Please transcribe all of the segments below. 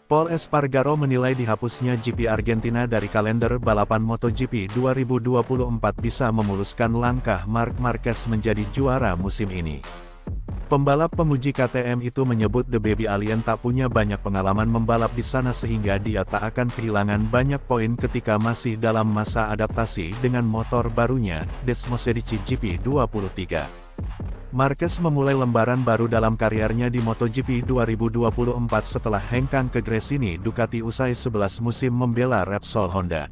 Pol Espargaro menilai dihapusnya GP Argentina dari kalender balapan MotoGP 2024 bisa memuluskan langkah Marc Marquez menjadi juara musim ini. Pembalap pemuji KTM itu menyebut The Baby Alien tak punya banyak pengalaman membalap di sana sehingga dia tak akan kehilangan banyak poin ketika masih dalam masa adaptasi dengan motor barunya, Desmosedici GP23. Marquez memulai lembaran baru dalam karirnya di MotoGP 2024 setelah hengkang ke Gresini Ducati usai 11 musim membela Repsol Honda.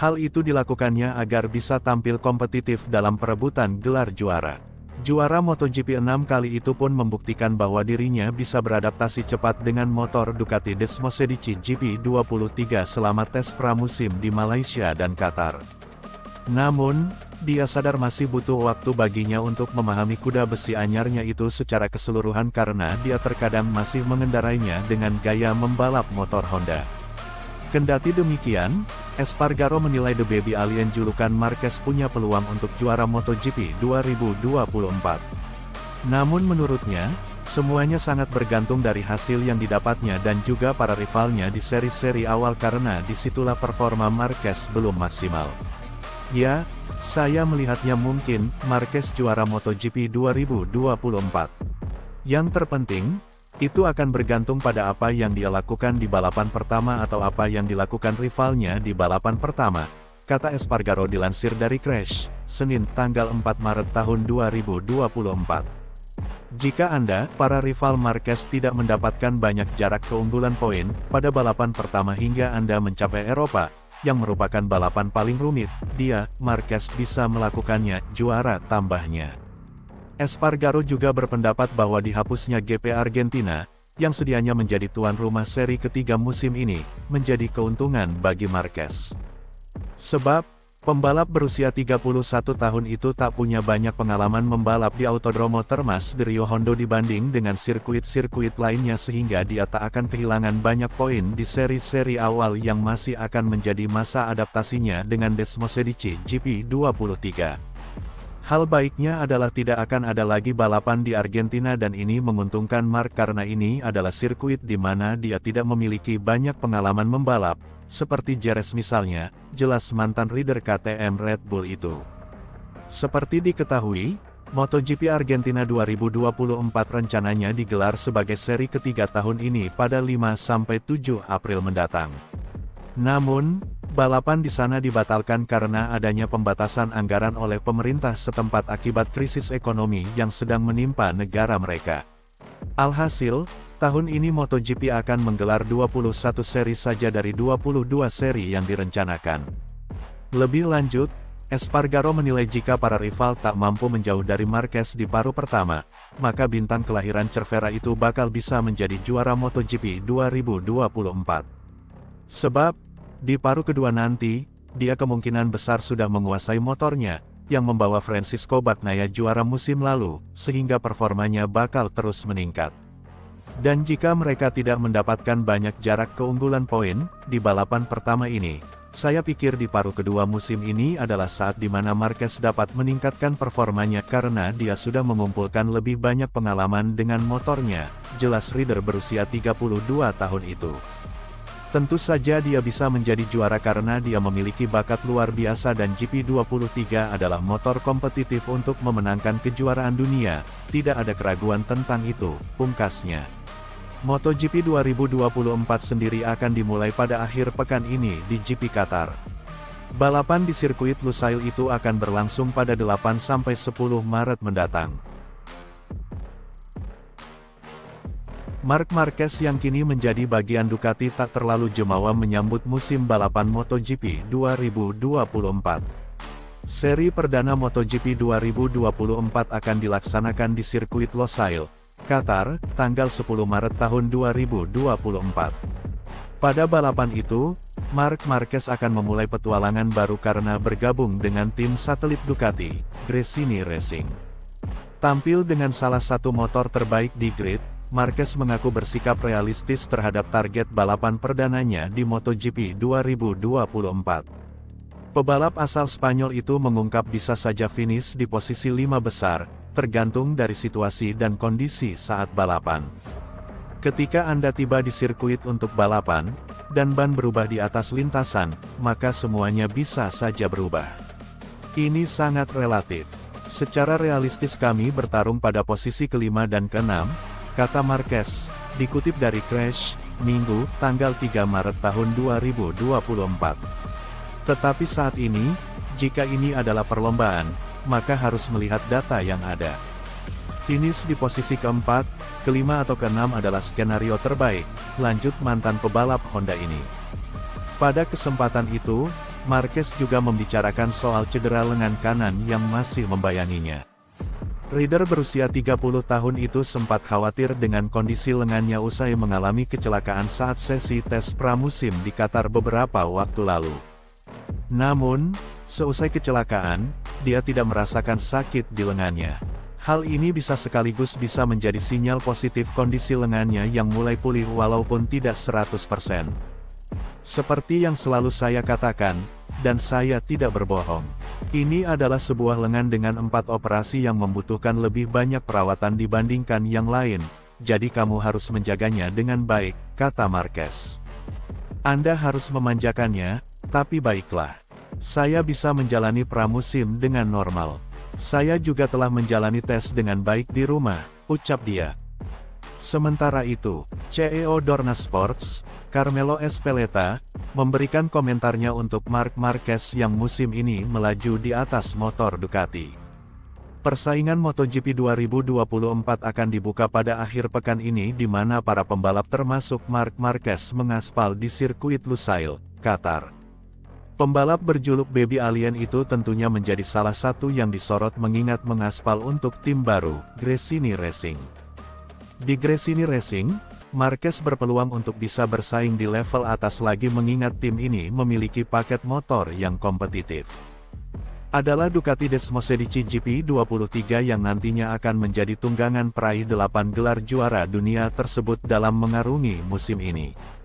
Hal itu dilakukannya agar bisa tampil kompetitif dalam perebutan gelar juara. Juara MotoGP 6 kali itu pun membuktikan bahwa dirinya bisa beradaptasi cepat dengan motor Ducati Desmosedici GP23 selama tes pramusim di Malaysia dan Qatar. Namun, dia sadar masih butuh waktu baginya untuk memahami kuda besi anyarnya itu secara keseluruhan karena dia terkadang masih mengendarainya dengan gaya membalap motor Honda. Kendati demikian, Espargaro menilai The Baby Alien julukan Marquez punya peluang untuk juara MotoGP 2024. Namun menurutnya, semuanya sangat bergantung dari hasil yang didapatnya dan juga para rivalnya di seri-seri awal karena disitulah performa Marquez belum maksimal. Ya, saya melihatnya mungkin Marquez juara MotoGP 2024. Yang terpenting, itu akan bergantung pada apa yang dia lakukan di balapan pertama atau apa yang dilakukan rivalnya di balapan pertama, kata Espargaro dilansir dari Crash, Senin tanggal 4 Maret tahun 2024. Jika Anda, para rival Marquez tidak mendapatkan banyak jarak keunggulan poin pada balapan pertama hingga Anda mencapai Eropa, yang merupakan balapan paling rumit, dia, Marquez bisa melakukannya, juara tambahnya. Espargaro juga berpendapat bahwa dihapusnya GP Argentina, yang sedianya menjadi tuan rumah seri ketiga musim ini, menjadi keuntungan bagi Marquez. Sebab, pembalap berusia 31 tahun itu tak punya banyak pengalaman membalap di Autodromo Termas de Rio Hondo dibanding dengan sirkuit-sirkuit lainnya sehingga dia tak akan kehilangan banyak poin di seri-seri awal yang masih akan menjadi masa adaptasinya dengan Desmosedici GP23. Hal baiknya adalah tidak akan ada lagi balapan di Argentina dan ini menguntungkan Marc karena ini adalah sirkuit di mana dia tidak memiliki banyak pengalaman membalap, seperti Jerez misalnya, jelas mantan rider KTM Red Bull itu. Seperti diketahui, MotoGP Argentina 2024 rencananya digelar sebagai seri ketiga tahun ini pada 5-7 April mendatang. Namun, balapan di sana dibatalkan karena adanya pembatasan anggaran oleh pemerintah setempat akibat krisis ekonomi yang sedang menimpa negara mereka. Alhasil, tahun ini MotoGP akan menggelar 21 seri saja dari 22 seri yang direncanakan. Lebih lanjut, Espargaro menilai jika para rival tak mampu menjauh dari Marquez di paruh pertama, maka bintang kelahiran Cervera itu bakal bisa menjadi juara MotoGP 2024. Sebab, di paruh kedua nanti, dia kemungkinan besar sudah menguasai motornya, yang membawa Francisco Bagnaia juara musim lalu, sehingga performanya bakal terus meningkat. Dan jika mereka tidak mendapatkan banyak jarak keunggulan poin, di balapan pertama ini, saya pikir di paruh kedua musim ini adalah saat di mana Marquez dapat meningkatkan performanya karena dia sudah mengumpulkan lebih banyak pengalaman dengan motornya, jelas rider berusia 32 tahun itu. Tentu saja dia bisa menjadi juara karena dia memiliki bakat luar biasa dan GP23 adalah motor kompetitif untuk memenangkan kejuaraan dunia, tidak ada keraguan tentang itu, pungkasnya. MotoGP 2024 sendiri akan dimulai pada akhir pekan ini di GP Qatar. Balapan di sirkuit Lusail itu akan berlangsung pada 8-10 Maret mendatang. Marc Marquez yang kini menjadi bagian Ducati tak terlalu jemawa menyambut musim balapan MotoGP 2024. Seri perdana MotoGP 2024 akan dilaksanakan di sirkuit Losail, Qatar, tanggal 10 Maret tahun 2024. Pada balapan itu, Marc Marquez akan memulai petualangan baru karena bergabung dengan tim satelit Ducati, Gresini Racing. Tampil dengan salah satu motor terbaik di grid, Marquez mengaku bersikap realistis terhadap target balapan perdananya di MotoGP 2024. Pebalap asal Spanyol itu mengungkap bisa saja finish di posisi 5 besar, tergantung dari situasi dan kondisi saat balapan. Ketika Anda tiba di sirkuit untuk balapan, dan ban berubah di atas lintasan, maka semuanya bisa saja berubah. Ini sangat relatif. Secara realistis kami bertarung pada posisi kelima dan keenam, kata Marquez, dikutip dari Crash, Minggu, tanggal 3 Maret tahun 2024. Tetapi saat ini, jika ini adalah perlombaan, maka harus melihat data yang ada. Finish di posisi keempat, kelima atau keenam adalah skenario terbaik, lanjut mantan pebalap Honda ini. Pada kesempatan itu, Marquez juga membicarakan soal cedera lengan kanan yang masih membayanginya. Rider berusia 30 tahun itu sempat khawatir dengan kondisi lengannya usai mengalami kecelakaan saat sesi tes pramusim di Qatar beberapa waktu lalu. Namun, seusai kecelakaan, dia tidak merasakan sakit di lengannya. Hal ini bisa sekaligus bisa menjadi sinyal positif kondisi lengannya yang mulai pulih walaupun tidak 100%. Seperti yang selalu saya katakan, dan saya tidak berbohong. Ini adalah sebuah lengan dengan 4 operasi yang membutuhkan lebih banyak perawatan dibandingkan yang lain, jadi kamu harus menjaganya dengan baik, kata Marquez. Anda harus memanjakannya, tapi baiklah. Saya bisa menjalani pramusim dengan normal. Saya juga telah menjalani tes dengan baik di rumah, ucap dia. Sementara itu, CEO Dorna Sports, Carmelo Ezpeleta, memberikan komentarnya untuk Marc Marquez yang musim ini melaju di atas motor Ducati. Persaingan MotoGP 2024 akan dibuka pada akhir pekan ini di mana para pembalap termasuk Marc Marquez mengaspal di sirkuit Lusail, Qatar. Pembalap berjuluk Baby Alien itu tentunya menjadi salah satu yang disorot mengingat mengaspal untuk tim baru, Gresini Racing. Di Gresini Racing, Marquez berpeluang untuk bisa bersaing di level atas lagi mengingat tim ini memiliki paket motor yang kompetitif. Adalah Ducati Desmosedici GP23 yang nantinya akan menjadi tunggangan peraih 8 gelar juara dunia tersebut dalam mengarungi musim ini.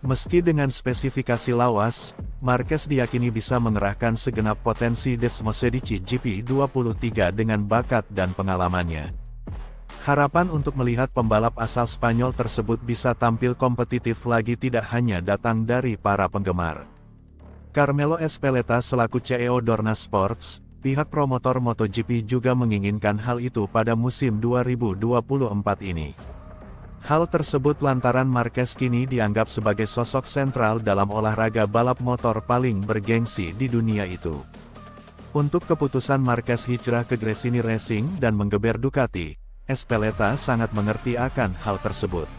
Meski dengan spesifikasi lawas, Marquez diyakini bisa mengerahkan segenap potensi Desmosedici GP23 dengan bakat dan pengalamannya. Harapan untuk melihat pembalap asal Spanyol tersebut bisa tampil kompetitif lagi tidak hanya datang dari para penggemar. Carmelo Ezpeleta selaku CEO Dorna Sports, pihak promotor MotoGP juga menginginkan hal itu pada musim 2024 ini. Hal tersebut lantaran Marquez kini dianggap sebagai sosok sentral dalam olahraga balap motor paling bergengsi di dunia itu. Untuk keputusan Marquez hijrah ke Gresini Racing dan menggeber Ducati, Ezpeleta sangat mengerti akan hal tersebut.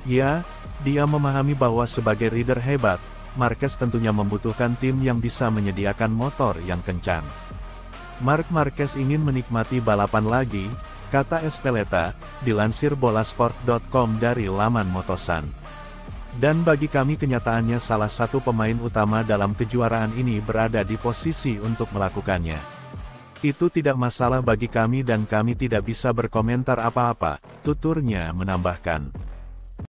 Ya, dia memahami bahwa sebagai rider hebat, Marquez tentunya membutuhkan tim yang bisa menyediakan motor yang kencang. Marc Marquez ingin menikmati balapan lagi, kata Ezpeleta, dilansir bolasport.com dari laman Motosan. Dan bagi kami kenyataannya salah satu pemain utama dalam kejuaraan ini berada di posisi untuk melakukannya. Itu tidak masalah bagi kami dan kami tidak bisa berkomentar apa-apa, tuturnya menambahkan.